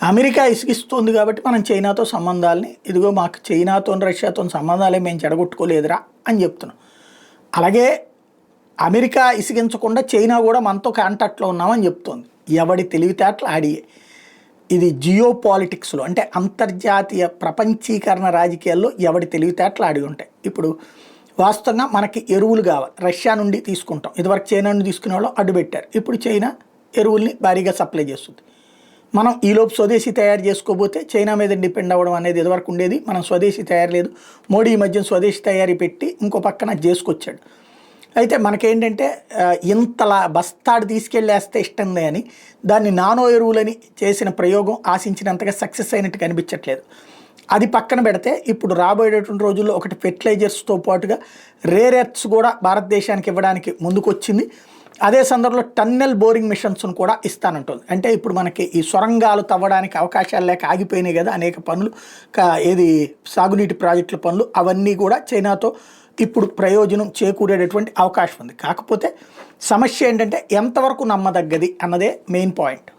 America ఇసుగిస్తుంది కాబట్టి మనం చైనాతో సంబంధాలని ఇదిగో మాకు చైనాతో రష్యాతో సంబంధాలే మేము చెడగొట్టుకోలేదురా అని చెప్తున్నాం. అలాగే అమెరికా ఇసిగించకుండా చైనా కూడా మనతో కాంటాక్ట్లో ఉన్నామని చెప్తోంది. ఎవడి తెలివితేటలు ఆడియే. ఇది జియో పాలిటిక్స్లో అంటే అంతర్జాతీయ ప్రపంచీకరణ రాజకీయాల్లో ఎవడి తెలివితేటలు ఆడి ఉంటాయి. ఇప్పుడు వాస్తవంగా మనకి ఎరువులు కావాలి, రష్యా నుండి తీసుకుంటాం. ఇదివరకు చైనా నుండి తీసుకునే వాళ్ళు అడ్డుపెట్టారు. ఇప్పుడు చైనా ఎరువుల్ని భారీగా సప్లై చేస్తుంది. మనం ఈలోపు స్వదేశీ తయారు చేసుకోబోతే చైనా మీద డిపెండ్ అవ్వడం అనేది ఇదివరకు ఉండేది. మనం స్వదేశీ తయారు లేదు. మోడీ ఈ మధ్య స్వదేశీ తయారీ పెట్టి ఇంకో పక్కన చేసుకొచ్చాడు. అయితే మనకేంటంటే ఇంతలా బస్తాడు తీసుకెళ్ళేస్తే ఇష్టం లేని దాన్ని నానో ఎరువులని చేసిన ప్రయోగం ఆశించినంతగా సక్సెస్ అయినట్టు కనిపించట్లేదు. అది పక్కన పెడితే ఇప్పుడు రాబోయేటటువంటి రోజుల్లో ఒకటి ఫెర్టిలైజర్స్తో పాటుగా రేర్ ఎర్త్స్ కూడా భారతదేశానికి ఇవ్వడానికి ముందుకొచ్చింది. అదే సందర్భంలో టన్నెల్ బోరింగ్ మిషన్స్ను కూడా ఇస్తానంటుంది. అంటే ఇప్పుడు మనకి ఈ సొరంగాలు తవ్వడానికి అవకాశాలు లేక ఆగిపోయినాయి కదా అనేక పనులు, ఏది సాగునీటి ప్రాజెక్టుల పనులు, అవన్నీ కూడా చైనాతో ఇప్పుడు ప్రయోజనం చేకూరేటటువంటి అవకాశం ఉంది. కాకపోతే సమస్య ఏంటంటే ఎంతవరకు నమ్మదగ్గది అన్నదే మెయిన్ పాయింట్.